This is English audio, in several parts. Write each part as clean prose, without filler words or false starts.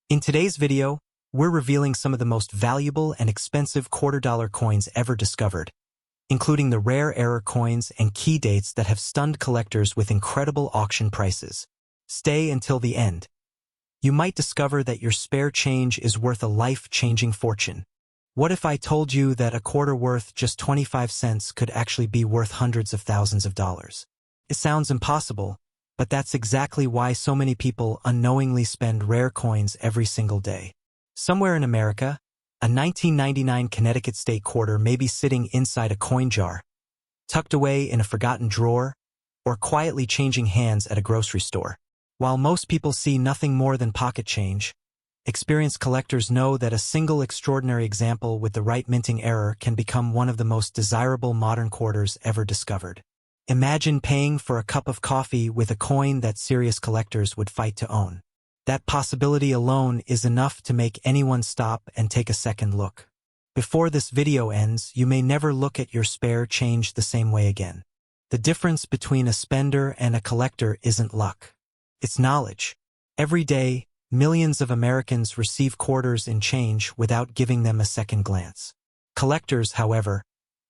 In today's video, we're revealing some of the most valuable and expensive quarter-dollar coins ever discovered, including the rare error coins and key dates that have stunned collectors with incredible auction prices. Stay until the end. You might discover that your spare change is worth a life-changing fortune. What if I told you that a quarter worth just 25 cents could actually be worth hundreds of thousands of dollars? It sounds impossible, but that's exactly why so many people unknowingly spend rare coins every single day. Somewhere in America, a 1999 Connecticut state quarter may be sitting inside a coin jar, tucked away in a forgotten drawer, or quietly changing hands at a grocery store. While most people see nothing more than pocket change, experienced collectors know that a single extraordinary example with the right minting error can become one of the most desirable modern quarters ever discovered. Imagine paying for a cup of coffee with a coin that serious collectors would fight to own. That possibility alone is enough to make anyone stop and take a second look. Before this video ends, you may never look at your spare change the same way again. The difference between a spender and a collector isn't luck. It's knowledge. Every day, millions of Americans receive quarters in change without giving them a second glance. Collectors, however,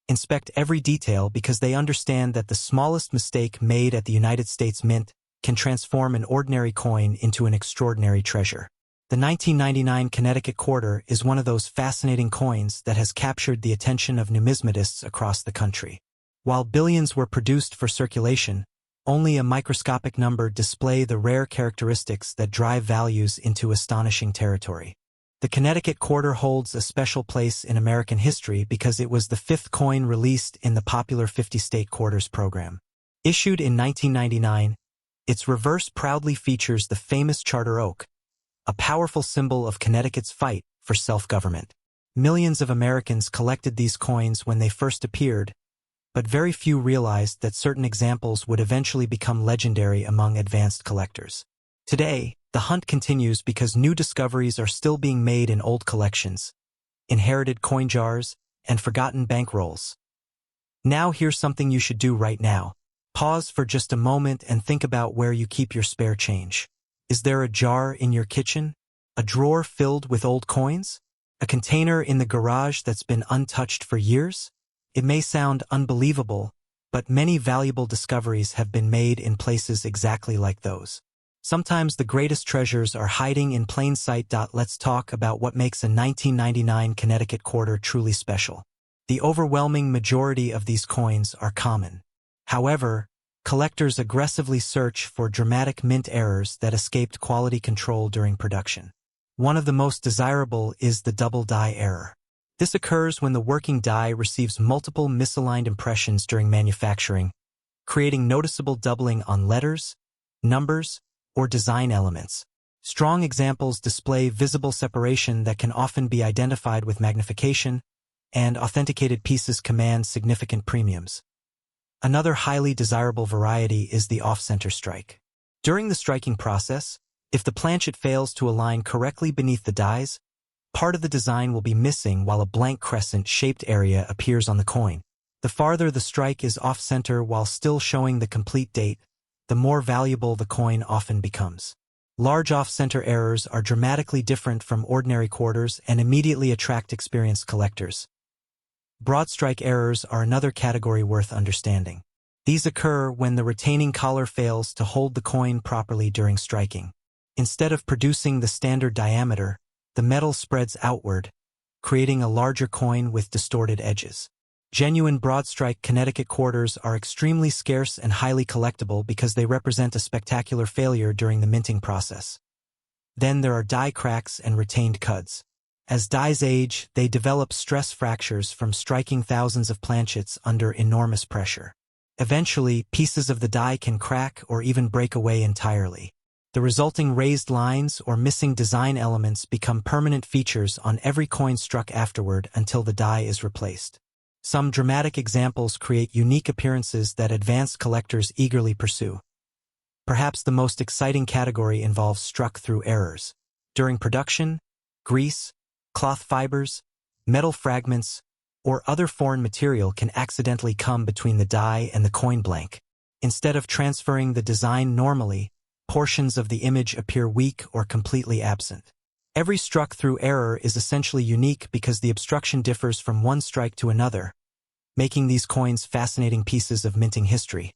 inspect every detail because they understand that the smallest mistake made at the United States Mint can transform an ordinary coin into an extraordinary treasure. The 1999 Connecticut quarter is one of those fascinating coins that has captured the attention of numismatists across the country. While billions were produced for circulation, only a microscopic number display the rare characteristics that drive values into astonishing territory. The Connecticut quarter holds a special place in American history because it was the fifth coin released in the popular 50-state quarters program. Issued in 1999, its reverse proudly features the famous Charter Oak, a powerful symbol of Connecticut's fight for self-government. Millions of Americans collected these coins when they first appeared, but very few realized that certain examples would eventually become legendary among advanced collectors. Today, the hunt continues because new discoveries are still being made in old collections, inherited coin jars, and forgotten bankrolls. Now here's something you should do right now. Pause for just a moment and think about where you keep your spare change. Is there a jar in your kitchen? A drawer filled with old coins? A container in the garage that's been untouched for years? It may sound unbelievable, but many valuable discoveries have been made in places exactly like those. Sometimes the greatest treasures are hiding in plain sight. Let's talk about what makes a 1999 Connecticut quarter truly special. The overwhelming majority of these coins are common. However, collectors aggressively search for dramatic mint errors that escaped quality control during production. One of the most desirable is the double die error. This occurs when the working die receives multiple misaligned impressions during manufacturing, creating noticeable doubling on letters, numbers, or design elements. Strong examples display visible separation that can often be identified with magnification, and authenticated pieces command significant premiums. Another highly desirable variety is the off-center strike. During the striking process, if the planchet fails to align correctly beneath the dies, part of the design will be missing while a blank crescent-shaped area appears on the coin. The farther the strike is off-center while still showing the complete date, the more valuable the coin often becomes. Large off-center errors are dramatically different from ordinary quarters and immediately attract experienced collectors. Broad strike errors are another category worth understanding. These occur when the retaining collar fails to hold the coin properly during striking. Instead of producing the standard diameter, the metal spreads outward, creating a larger coin with distorted edges. Genuine broad-strike Connecticut quarters are extremely scarce and highly collectible because they represent a spectacular failure during the minting process. Then there are die cracks and retained cuds. As dies age, they develop stress fractures from striking thousands of planchets under enormous pressure. Eventually, pieces of the die can crack or even break away entirely. The resulting raised lines or missing design elements become permanent features on every coin struck afterward until the die is replaced. Some dramatic examples create unique appearances that advanced collectors eagerly pursue. Perhaps the most exciting category involves struck-through errors. During production, grease, cloth fibers, metal fragments, or other foreign material can accidentally come between the die and the coin blank. Instead of transferring the design normally, portions of the image appear weak or completely absent. Every struck through error is essentially unique because the obstruction differs from one strike to another, making these coins fascinating pieces of minting history.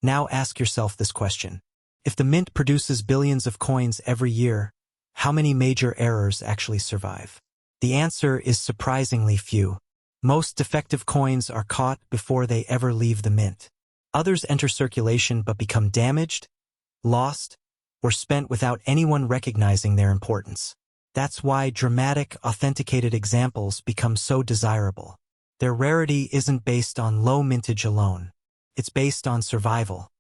Now ask yourself this question. If the mint produces billions of coins every year, how many major errors actually survive? The answer is surprisingly few. Most defective coins are caught before they ever leave the mint. Others enter circulation but become damaged, lost, or spent without anyone recognizing their importance. That's why dramatic, authenticated examples become so desirable. Their rarity isn't based on low mintage alone. It's based on survival.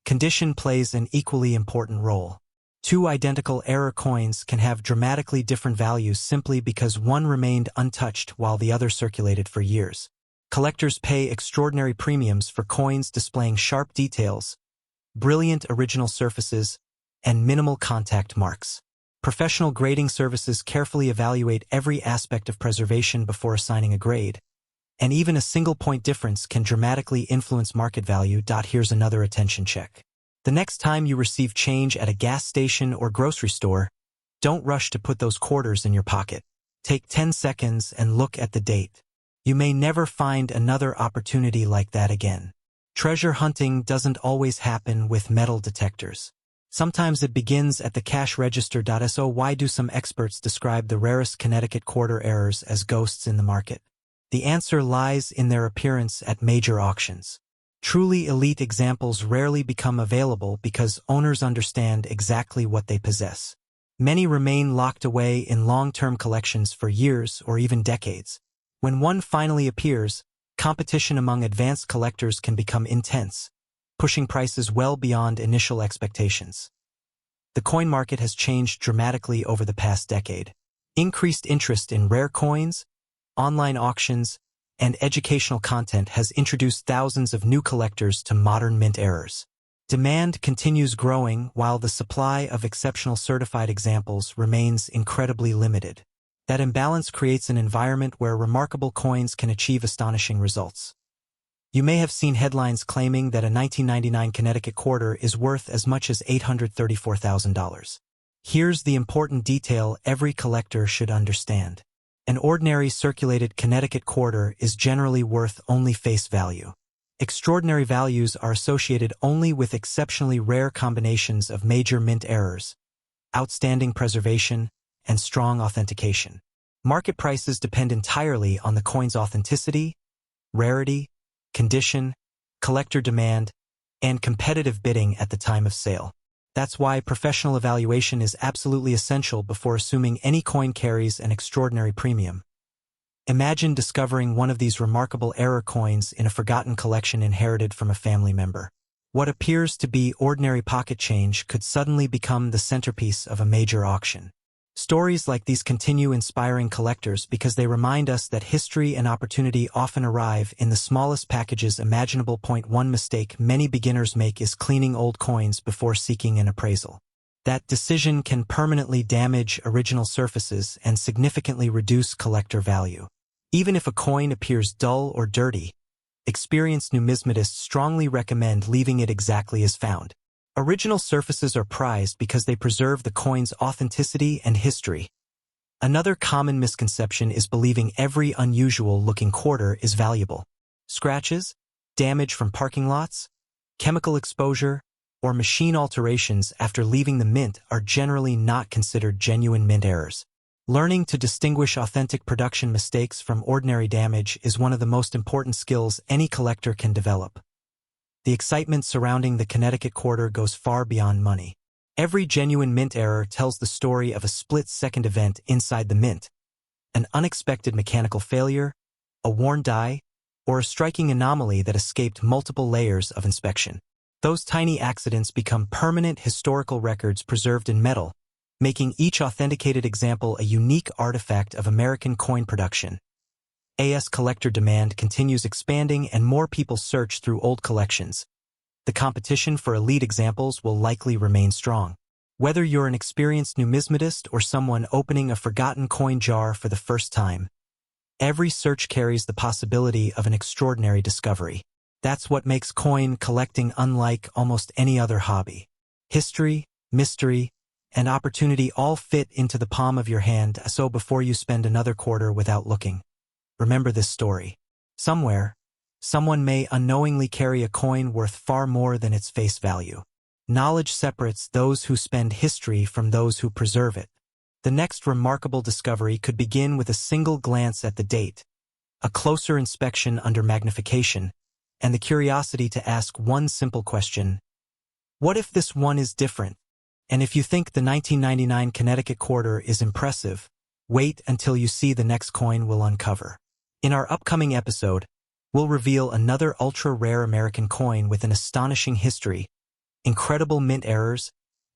Condition plays an equally important role. Two identical error coins can have dramatically different values simply because one remained untouched while the other circulated for years. Collectors pay extraordinary premiums for coins displaying sharp details, brilliant original surfaces, and minimal contact marks. Professional grading services carefully evaluate every aspect of preservation before assigning a grade, and even a single point difference can dramatically influence market value. Here's another attention check. The next time you receive change at a gas station or grocery store, don't rush to put those quarters in your pocket. Take 10 seconds and look at the date. You may never find another opportunity like that again. Treasure hunting doesn't always happen with metal detectors. Sometimes it begins at the cash register. So why do some experts describe the rarest Connecticut quarter errors as ghosts in the market? The answer lies in their appearance at major auctions. Truly elite examples rarely become available because owners understand exactly what they possess. Many remain locked away in long-term collections for years or even decades. When one finally appears, competition among advanced collectors can become intense, pushing prices well beyond initial expectations. The coin market has changed dramatically over the past decade. Increased interest in rare coins, online auctions, and educational content has introduced thousands of new collectors to modern mint errors. Demand continues growing while the supply of exceptional certified examples remains incredibly limited. That imbalance creates an environment where remarkable coins can achieve astonishing results. You may have seen headlines claiming that a 1999 Connecticut quarter is worth as much as $834,000. Here's the important detail every collector should understand. An ordinary circulated Connecticut quarter is generally worth only face value. Extraordinary values are associated only with exceptionally rare combinations of major mint errors, outstanding preservation, and strong authentication. Market prices depend entirely on the coin's authenticity, rarity, condition, collector demand, and competitive bidding at the time of sale. That's why professional evaluation is absolutely essential before assuming any coin carries an extraordinary premium. Imagine discovering one of these remarkable error coins in a forgotten collection inherited from a family member. What appears to be ordinary pocket change could suddenly become the centerpiece of a major auction. Stories like these continue inspiring collectors because they remind us that history and opportunity often arrive in the smallest packages imaginable. One mistake many beginners make is cleaning old coins before seeking an appraisal. That decision can permanently damage original surfaces and significantly reduce collector value. Even if a coin appears dull or dirty, experienced numismatists strongly recommend leaving it exactly as found. Original surfaces are prized because they preserve the coin's authenticity and history. Another common misconception is believing every unusual-looking quarter is valuable. Scratches, damage from parking lots, chemical exposure, or machine alterations after leaving the mint are generally not considered genuine mint errors. Learning to distinguish authentic production mistakes from ordinary damage is one of the most important skills any collector can develop. The excitement surrounding the Connecticut quarter goes far beyond money. Every genuine mint error tells the story of a split-second event inside the mint, an unexpected mechanical failure, a worn die, or a striking anomaly that escaped multiple layers of inspection. Those tiny accidents become permanent historical records preserved in metal, making each authenticated example a unique artifact of American coin production. As collector demand continues expanding and more people search through old collections, the competition for elite examples will likely remain strong. Whether you're an experienced numismatist or someone opening a forgotten coin jar for the first time, every search carries the possibility of an extraordinary discovery. That's what makes coin collecting unlike almost any other hobby. History, mystery, and opportunity all fit into the palm of your hand, so before you spend another quarter without looking, remember this story. Somewhere, someone may unknowingly carry a coin worth far more than its face value. Knowledge separates those who spend history from those who preserve it. The next remarkable discovery could begin with a single glance at the date, a closer inspection under magnification, and the curiosity to ask one simple question: what if this one is different? And if you think the 1999 Connecticut quarter is impressive, wait until you see the next coin we'll uncover. In our upcoming episode, we'll reveal another ultra-rare American coin with an astonishing history, incredible mint errors,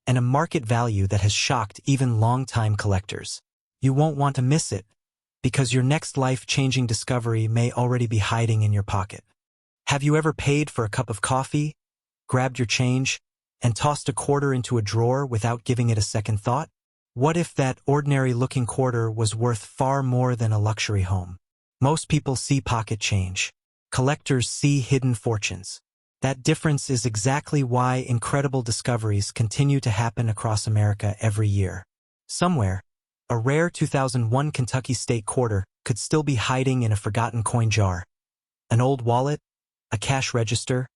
and a market value that has shocked even long-time collectors. You won't want to miss it, because your next life-changing discovery may already be hiding in your pocket. Have you ever paid for a cup of coffee, grabbed your change, and tossed a quarter into a drawer without giving it a second thought? What if that ordinary-looking quarter was worth far more than a luxury home? Most people see pocket change. Collectors see hidden fortunes. That difference is exactly why incredible discoveries continue to happen across America every year. Somewhere, a rare 2001 Kentucky State quarter could still be hiding in a forgotten coin jar, an old wallet, a cash register,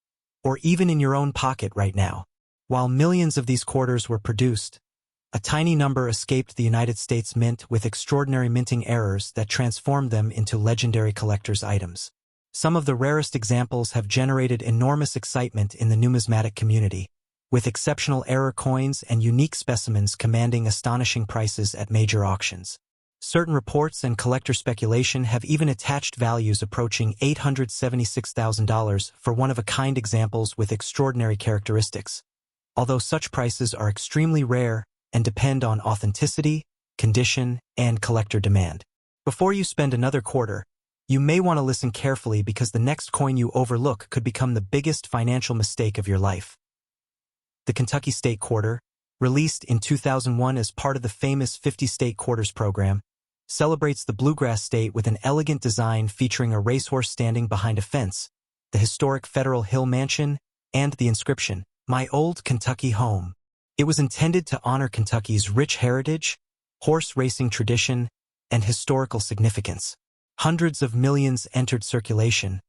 or even in your own pocket right now. While millions of these quarters were produced, a tiny number escaped the United States Mint with extraordinary minting errors that transformed them into legendary collector's items. Some of the rarest examples have generated enormous excitement in the numismatic community, with exceptional error coins and unique specimens commanding astonishing prices at major auctions. Certain reports and collector speculation have even attached values approaching $876,000 for one-of-a-kind examples with extraordinary characteristics, although such prices are extremely rare and depend on authenticity, condition, and collector demand. Before you spend another quarter, you may want to listen carefully because the next coin you overlook could become the biggest financial mistake of your life. The Kentucky State Quarter, released in 2001 as part of the famous 50 State Quarters program, celebrates the bluegrass state with an elegant design featuring a racehorse standing behind a fence, the historic Federal Hill Mansion, and the inscription, "My Old Kentucky Home." It was intended to honor Kentucky's rich heritage, horse racing tradition, and historical significance. Hundreds of millions entered circulation,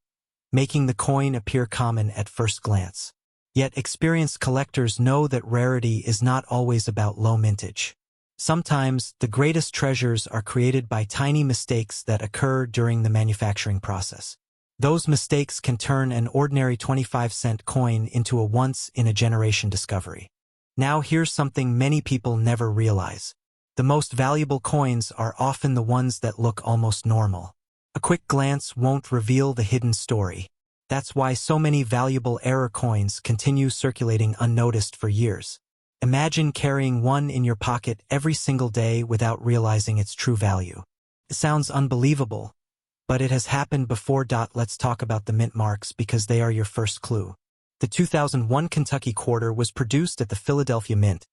making the coin appear common at first glance. Yet experienced collectors know that rarity is not always about low mintage. Sometimes, the greatest treasures are created by tiny mistakes that occur during the manufacturing process. Those mistakes can turn an ordinary 25-cent coin into a once-in-a-generation discovery. Now here's something many people never realize. The most valuable coins are often the ones that look almost normal. A quick glance won't reveal the hidden story. That's why so many valuable error coins continue circulating unnoticed for years. Imagine carrying one in your pocket every single day without realizing its true value. It sounds unbelievable, but it has happened before. Let's talk about the mint marks because they are your first clue. The 2001 Kentucky quarter was produced at the Philadelphia Mint,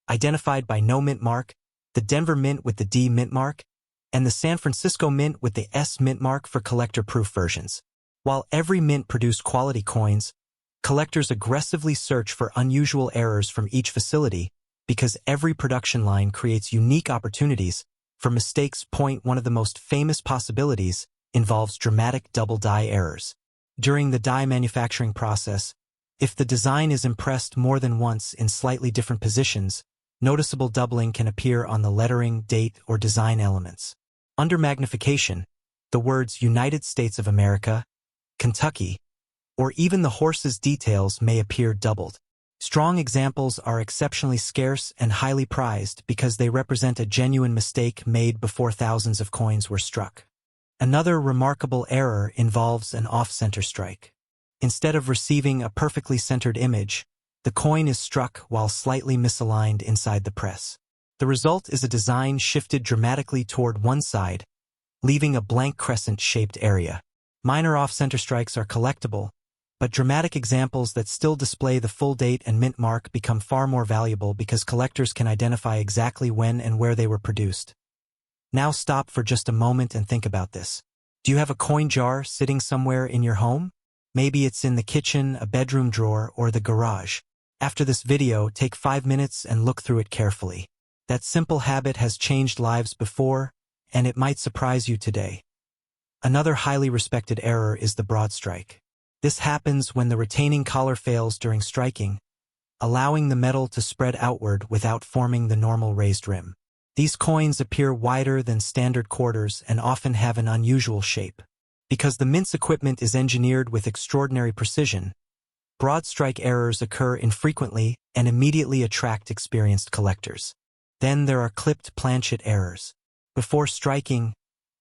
identified by no mint mark, the Denver Mint with the D mint mark, and the San Francisco Mint with the S mint mark for collector-proof versions. While every mint produced quality coins, collectors aggressively search for unusual errors from each facility because every production line creates unique opportunities for mistakes. One of the most famous possibilities involves dramatic double die errors. During the die manufacturing process, if the design is impressed more than once in slightly different positions, noticeable doubling can appear on the lettering, date, or design elements. Under magnification, the words United States of America, Kentucky, or even the horse's details may appear doubled. Strong examples are exceptionally scarce and highly prized because they represent a genuine mistake made before thousands of coins were struck. Another remarkable error involves an off-center strike. Instead of receiving a perfectly centered image, the coin is struck while slightly misaligned inside the press. The result is a design shifted dramatically toward one side, leaving a blank crescent-shaped area. Minor off-center strikes are collectible, but dramatic examples that still display the full date and mint mark become far more valuable because collectors can identify exactly when and where they were produced. Now stop for just a moment and think about this. Do you have a coin jar sitting somewhere in your home? Maybe it's in the kitchen, a bedroom drawer, or the garage. After this video, take 5 minutes and look through it carefully. That simple habit has changed lives before, and it might surprise you today. Another highly respected error is the broad strike. This happens when the retaining collar fails during striking, allowing the metal to spread outward without forming the normal raised rim. These coins appear wider than standard quarters and often have an unusual shape. Because the mint's equipment is engineered with extraordinary precision, broad strike errors occur infrequently and immediately attract experienced collectors. Then there are clipped planchet errors. Before striking,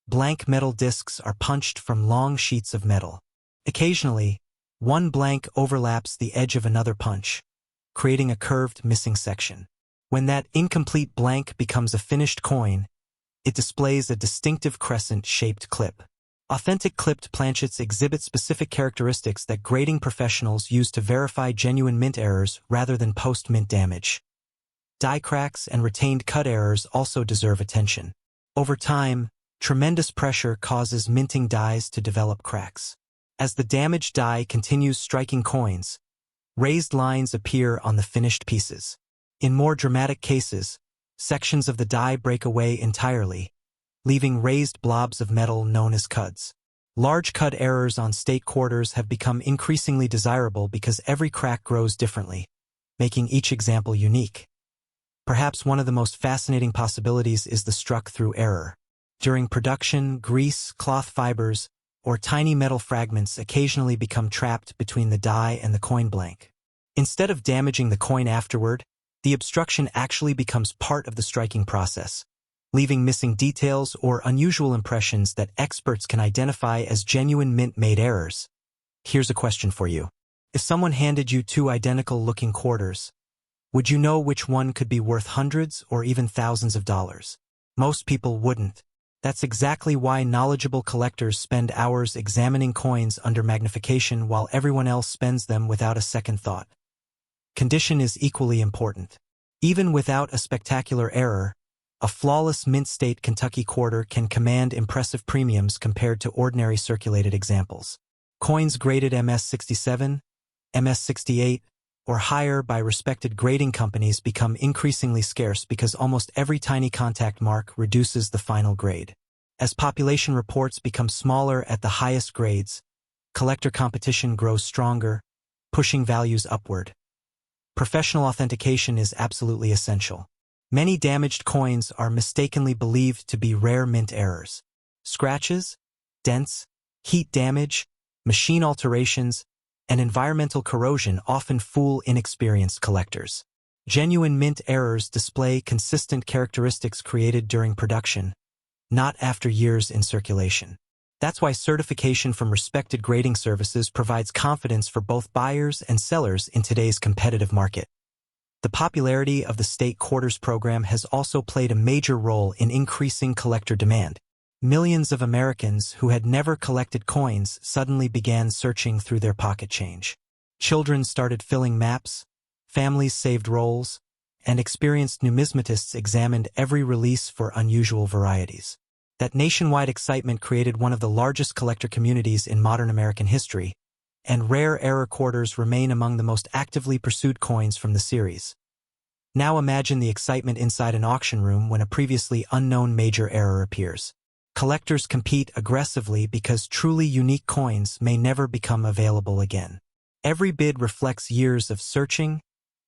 blank metal discs are punched from long sheets of metal. Occasionally, one blank overlaps the edge of another punch, creating a curved missing section. When that incomplete blank becomes a finished coin, it displays a distinctive crescent-shaped clip. Authentic clipped planchets exhibit specific characteristics that grading professionals use to verify genuine mint errors rather than post-mint damage. Die cracks and retained cut errors also deserve attention. Over time, tremendous pressure causes minting dies to develop cracks. As the damaged die continues striking coins, raised lines appear on the finished pieces. In more dramatic cases, sections of the die break away entirely, leaving raised blobs of metal known as cuds. Large cud errors on state quarters have become increasingly desirable because every crack grows differently, making each example unique. Perhaps one of the most fascinating possibilities is the struck-through error. During production, grease, cloth fibers, or tiny metal fragments occasionally become trapped between the die and the coin blank. Instead of damaging the coin afterward, the obstruction actually becomes part of the striking process, leaving missing details or unusual impressions that experts can identify as genuine mint-made errors. Here's a question for you. If someone handed you two identical-looking quarters, would you know which one could be worth hundreds or even thousands of dollars? Most people wouldn't. That's exactly why knowledgeable collectors spend hours examining coins under magnification while everyone else spends them without a second thought. Condition is equally important. Even without a spectacular error, a flawless mint-state Kentucky quarter can command impressive premiums compared to ordinary circulated examples. Coins graded MS-67, MS-68, or higher by respected grading companies become increasingly scarce because almost every tiny contact mark reduces the final grade. As population reports become smaller at the highest grades, collector competition grows stronger, pushing values upward. Professional authentication is absolutely essential. Many damaged coins are mistakenly believed to be rare mint errors. Scratches, dents, heat damage, machine alterations, and environmental corrosion often fool inexperienced collectors. Genuine mint errors display consistent characteristics created during production, not after years in circulation. That's why certification from respected grading services provides confidence for both buyers and sellers in today's competitive market. The popularity of the state quarters program has also played a major role in increasing collector demand. Millions of Americans who had never collected coins suddenly began searching through their pocket change. Children started filling maps, families saved rolls, and experienced numismatists examined every release for unusual varieties. That nationwide excitement created one of the largest collector communities in modern American history, and rare error quarters remain among the most actively pursued coins from the series. Now imagine the excitement inside an auction room when a previously unknown major error appears. Collectors compete aggressively because truly unique coins may never become available again. Every bid reflects years of searching,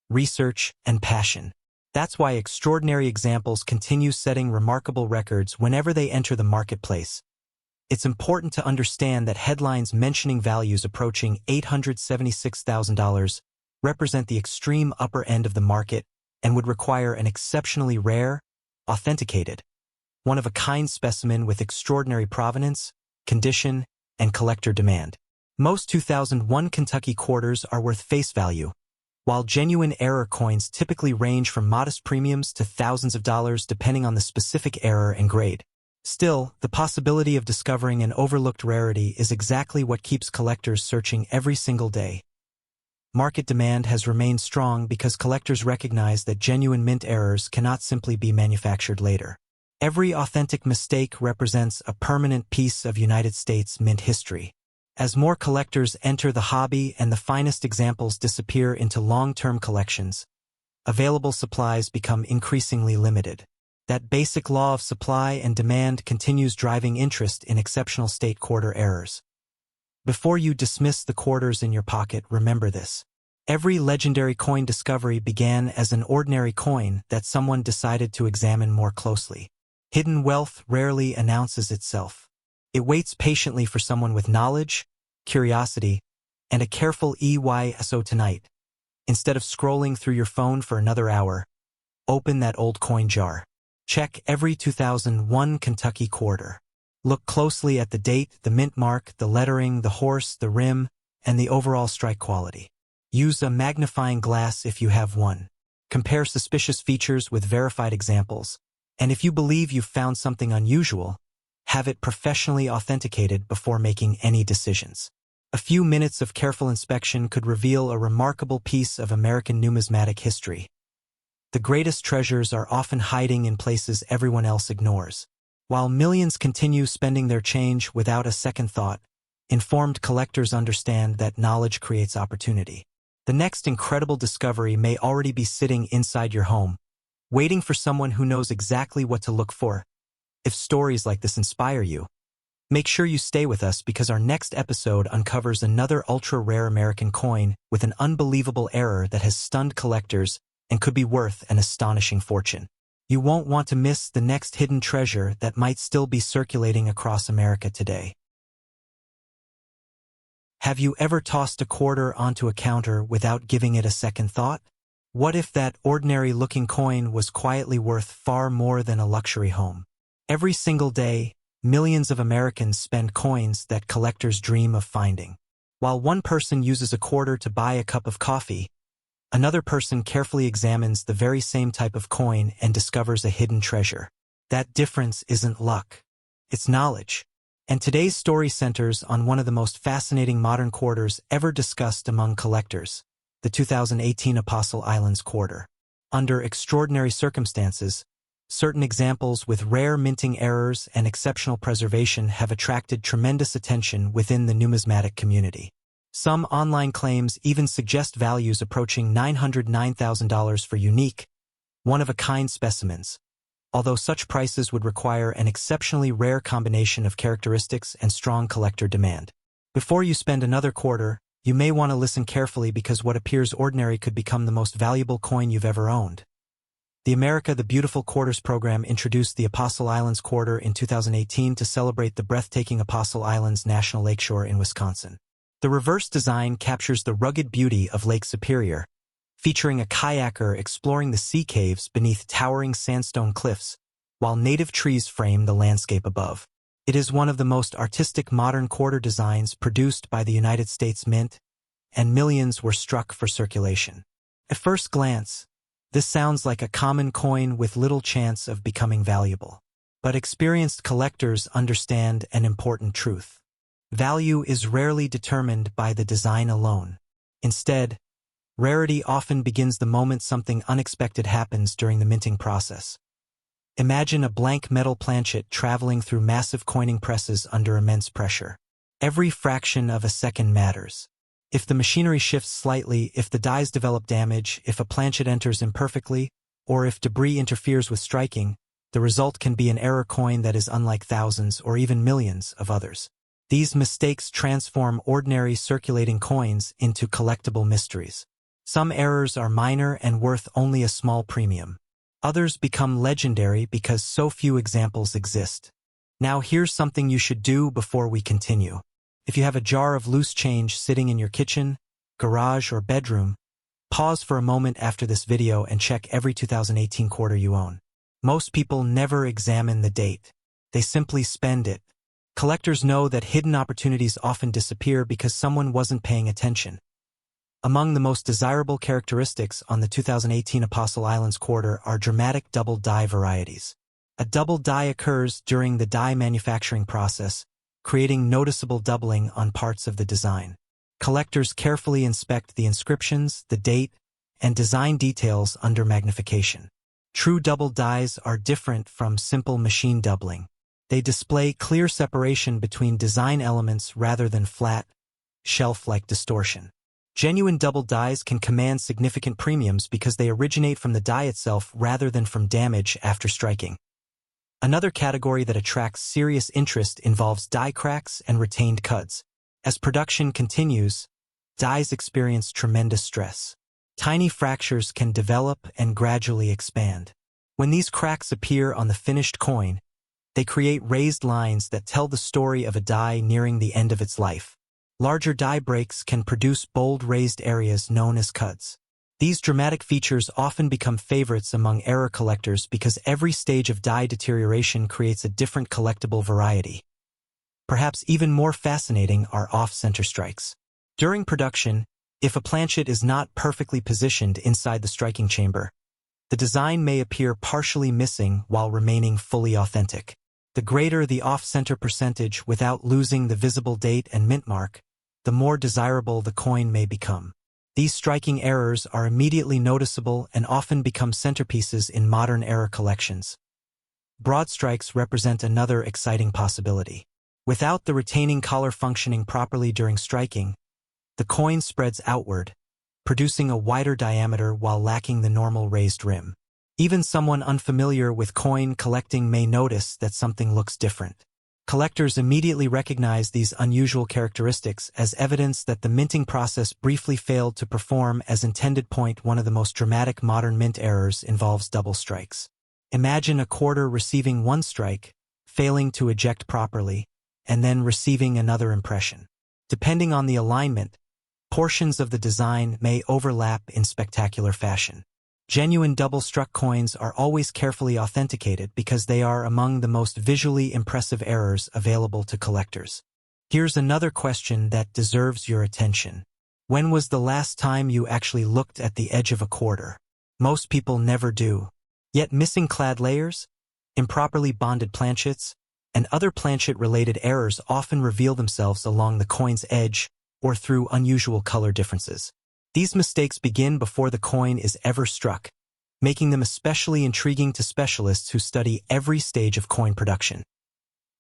research, and passion. That's why extraordinary examples continue setting remarkable records whenever they enter the marketplace. It's important to understand that headlines mentioning values approaching $876,000 represent the extreme upper end of the market and would require an exceptionally rare, authenticated, one-of-a-kind specimen with extraordinary provenance, condition, and collector demand. Most 2001 Kentucky quarters are worth face value, while genuine error coins typically range from modest premiums to thousands of dollars depending on the specific error and grade. Still, the possibility of discovering an overlooked rarity is exactly what keeps collectors searching every single day. Market demand has remained strong because collectors recognize that genuine mint errors cannot simply be manufactured later. Every authentic mistake represents a permanent piece of United States mint history. As more collectors enter the hobby and the finest examples disappear into long-term collections, available supplies become increasingly limited. That basic law of supply and demand continues driving interest in exceptional state quarter errors. Before you dismiss the quarters in your pocket, remember this. Every legendary coin discovery began as an ordinary coin that someone decided to examine more closely. Hidden wealth rarely announces itself. It waits patiently for someone with knowledge, curiosity, and a careful EYSO tonight. Instead of scrolling through your phone for another hour, open that old coin jar. Check every 2001 Kentucky quarter. Look closely at the date, the mint mark, the lettering, the horse, the rim, and the overall strike quality. Use a magnifying glass if you have one. Compare suspicious features with verified examples, and if you believe you've found something unusual, have it professionally authenticated before making any decisions. A few minutes of careful inspection could reveal a remarkable piece of American numismatic history. The greatest treasures are often hiding in places everyone else ignores. While millions continue spending their change without a second thought, informed collectors understand that knowledge creates opportunity. The next incredible discovery may already be sitting inside your home, waiting for someone who knows exactly what to look for. If stories like this inspire you, make sure you stay with us because our next episode uncovers another ultra-rare American coin with an unbelievable error that has stunned collectors and could be worth an astonishing fortune. You won't want to miss the next hidden treasure that might still be circulating across America today. Have you ever tossed a quarter onto a counter without giving it a second thought? What if that ordinary-looking coin was quietly worth far more than a luxury home? Every single day, millions of Americans spend coins that collectors dream of finding. While one person uses a quarter to buy a cup of coffee, another person carefully examines the very same type of coin and discovers a hidden treasure. That difference isn't luck. It's knowledge. And today's story centers on one of the most fascinating modern quarters ever discussed among collectors, the 2018 Apostle Islands quarter. Under extraordinary circumstances, certain examples with rare minting errors and exceptional preservation have attracted tremendous attention within the numismatic community. Some online claims even suggest values approaching $909,000 for unique, one-of-a-kind specimens, although such prices would require an exceptionally rare combination of characteristics and strong collector demand. Before you spend another quarter, you may want to listen carefully because what appears ordinary could become the most valuable coin you've ever owned. The America the Beautiful Quarters program introduced the Apostle Islands quarter in 2018 to celebrate the breathtaking Apostle Islands National Lakeshore in Wisconsin. The reverse design captures the rugged beauty of Lake Superior, featuring a kayaker exploring the sea caves beneath towering sandstone cliffs, while native trees frame the landscape above. It is one of the most artistic modern quarter designs produced by the United States Mint, and millions were struck for circulation. At first glance, this sounds like a common coin with little chance of becoming valuable. But experienced collectors understand an important truth. Value is rarely determined by the design alone. Instead, rarity often begins the moment something unexpected happens during the minting process. Imagine a blank metal planchet traveling through massive coining presses under immense pressure. Every fraction of a second matters. If the machinery shifts slightly, if the dies develop damage, if a planchet enters imperfectly, or if debris interferes with striking, the result can be an error coin that is unlike thousands or even millions of others. These mistakes transform ordinary circulating coins into collectible mysteries. Some errors are minor and worth only a small premium. Others become legendary because so few examples exist. Now here's something you should do before we continue. If you have a jar of loose change sitting in your kitchen, garage, or bedroom, pause for a moment after this video and check every 2018 quarter you own. Most people never examine the date. They simply spend it. Collectors know that hidden opportunities often disappear because someone wasn't paying attention. Among the most desirable characteristics on the 2018 Apostle Islands quarter are dramatic double die varieties. A double die occurs during the die manufacturing process, creating noticeable doubling on parts of the design. Collectors carefully inspect the inscriptions, the date, and design details under magnification. True double dies are different from simple machine doubling. They display clear separation between design elements rather than flat, shelf-like distortion. Genuine double dies can command significant premiums because they originate from the die itself rather than from damage after striking. Another category that attracts serious interest involves die cracks and retained cuts. As production continues, dies experience tremendous stress. Tiny fractures can develop and gradually expand. When these cracks appear on the finished coin, they create raised lines that tell the story of a die nearing the end of its life. Larger die breaks can produce bold raised areas known as cuts. These dramatic features often become favorites among error collectors because every stage of die deterioration creates a different collectible variety. Perhaps even more fascinating are off-center strikes. During production, if a planchet is not perfectly positioned inside the striking chamber, the design may appear partially missing while remaining fully authentic. The greater the off-center percentage without losing the visible date and mint mark, the more desirable the coin may become. These striking errors are immediately noticeable and often become centerpieces in modern error collections. Broad strikes represent another exciting possibility. Without the retaining collar functioning properly during striking, the coin spreads outward, producing a wider diameter while lacking the normal raised rim. Even someone unfamiliar with coin collecting may notice that something looks different. Collectors immediately recognize these unusual characteristics as evidence that the minting process briefly failed to perform as intended. One of the most dramatic modern mint errors involves double strikes. Imagine a quarter receiving one strike, failing to eject properly, and then receiving another impression. Depending on the alignment, portions of the design may overlap in spectacular fashion. Genuine double-struck coins are always carefully authenticated because they are among the most visually impressive errors available to collectors. Here's another question that deserves your attention. When was the last time you actually looked at the edge of a quarter? Most people never do. Yet missing clad layers, improperly bonded planchets, and other planchet-related errors often reveal themselves along the coin's edge or through unusual color differences. These mistakes begin before the coin is ever struck, making them especially intriguing to specialists who study every stage of coin production.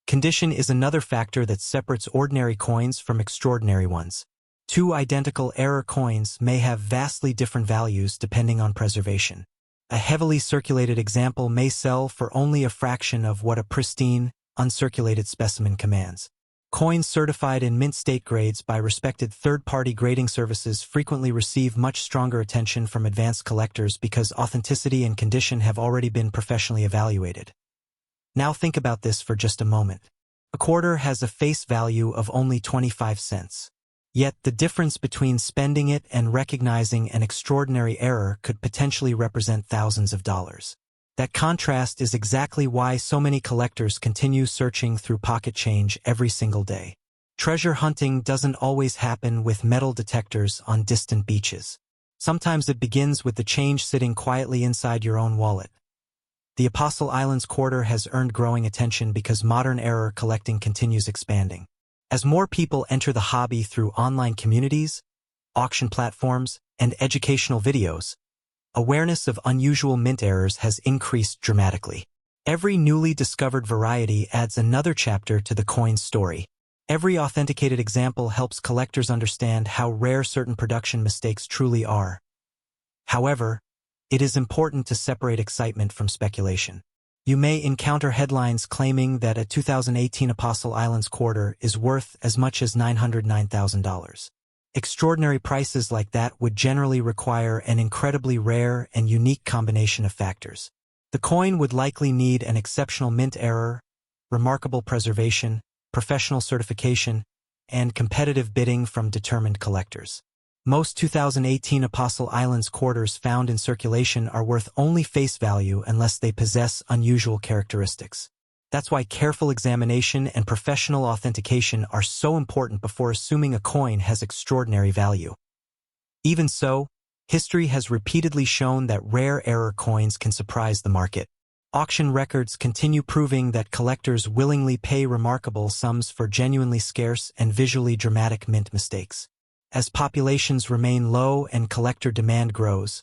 Condition is another factor that separates ordinary coins from extraordinary ones. Two identical error coins may have vastly different values depending on preservation. A heavily circulated example may sell for only a fraction of what a pristine, uncirculated specimen commands. Coins certified in mint state grades by respected third-party grading services frequently receive much stronger attention from advanced collectors because authenticity and condition have already been professionally evaluated. Now think about this for just a moment. A quarter has a face value of only 25 cents. Yet the difference between spending it and recognizing an extraordinary error could potentially represent thousands of dollars. That contrast is exactly why so many collectors continue searching through pocket change every single day. Treasure hunting doesn't always happen with metal detectors on distant beaches. Sometimes it begins with the change sitting quietly inside your own wallet. The Apostle Islands quarter has earned growing attention because modern error collecting continues expanding. As more people enter the hobby through online communities, auction platforms, and educational videos, awareness of unusual mint errors has increased dramatically. Every newly discovered variety adds another chapter to the coin's story. Every authenticated example helps collectors understand how rare certain production mistakes truly are. However, it is important to separate excitement from speculation. You may encounter headlines claiming that a 2018 Apostle Islands quarter is worth as much as $909,000. Extraordinary prices like that would generally require an incredibly rare and unique combination of factors. The coin would likely need an exceptional mint error, remarkable preservation, professional certification, and competitive bidding from determined collectors. Most 2018 Apostle Islands quarters found in circulation are worth only face value unless they possess unusual characteristics. That's why careful examination and professional authentication are so important before assuming a coin has extraordinary value. Even so, history has repeatedly shown that rare error coins can surprise the market. Auction records continue proving that collectors willingly pay remarkable sums for genuinely scarce and visually dramatic mint mistakes. As populations remain low and collector demand grows,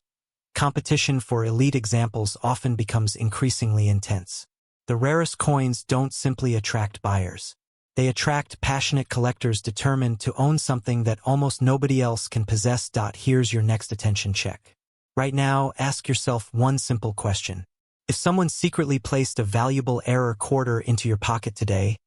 competition for elite examples often becomes increasingly intense. The rarest coins don't simply attract buyers. They attract passionate collectors determined to own something that almost nobody else can possess. Here's your next attention check. Right now, ask yourself one simple question. If someone secretly placed a valuable error quarter into your pocket today,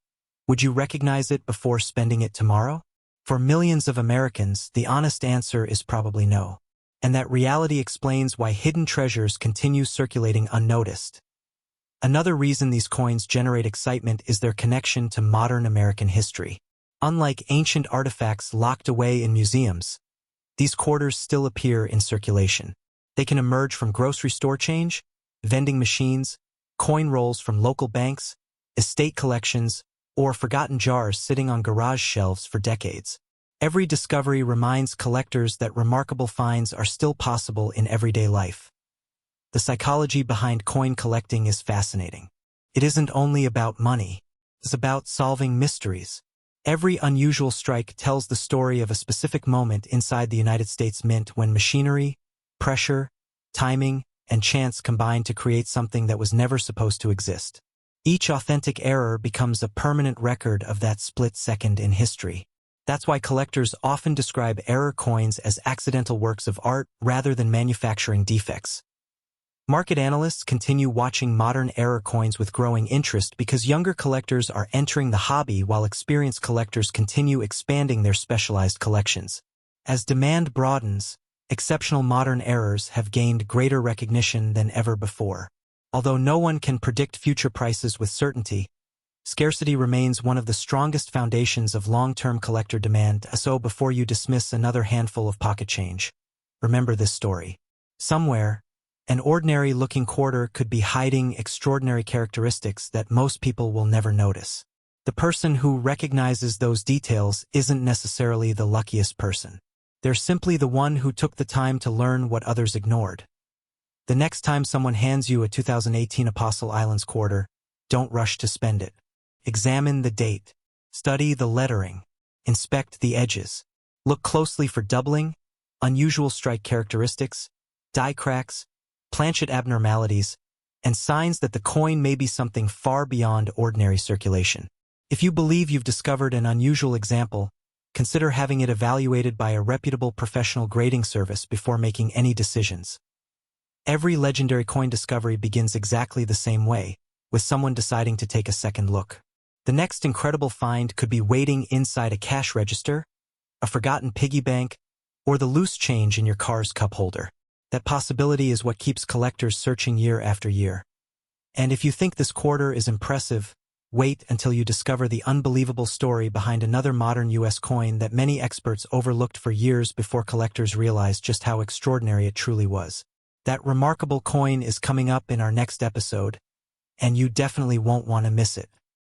would you recognize it before spending it tomorrow? For millions of Americans, the honest answer is probably no. And that reality explains why hidden treasures continue circulating unnoticed. Another reason these coins generate excitement is their connection to modern American history. Unlike ancient artifacts locked away in museums, these quarters still appear in circulation. They can emerge from grocery store change, vending machines, coin rolls from local banks, estate collections, or forgotten jars sitting on garage shelves for decades. Every discovery reminds collectors that remarkable finds are still possible in everyday life. The psychology behind coin collecting is fascinating. It isn't only about money. It's about solving mysteries. Every unusual strike tells the story of a specific moment inside the United States Mint when machinery, pressure, timing, and chance combine to create something that was never supposed to exist. Each authentic error becomes a permanent record of that split second in history. That's why collectors often describe error coins as accidental works of art rather than manufacturing defects. Market analysts continue watching modern error coins with growing interest because younger collectors are entering the hobby while experienced collectors continue expanding their specialized collections. As demand broadens, exceptional modern errors have gained greater recognition than ever before. Although no one can predict future prices with certainty, scarcity remains one of the strongest foundations of long-term collector demand. So before you dismiss another handful of pocket change, remember this story. Somewhere, an ordinary-looking quarter could be hiding extraordinary characteristics that most people will never notice. The person who recognizes those details isn't necessarily the luckiest person. They're simply the one who took the time to learn what others ignored. The next time someone hands you a 2018 Apostle Islands quarter, don't rush to spend it. Examine the date. Study the lettering. Inspect the edges. Look closely for doubling, unusual strike characteristics, die cracks, planchet abnormalities, and signs that the coin may be something far beyond ordinary circulation. If you believe you've discovered an unusual example, consider having it evaluated by a reputable professional grading service before making any decisions. Every legendary coin discovery begins exactly the same way, with someone deciding to take a second look. The next incredible find could be waiting inside a cash register, a forgotten piggy bank, or the loose change in your car's cup holder. That possibility is what keeps collectors searching year after year. And if you think this quarter is impressive, wait until you discover the unbelievable story behind another modern U.S. coin that many experts overlooked for years before collectors realized just how extraordinary it truly was. That remarkable coin is coming up in our next episode, and you definitely won't want to miss it.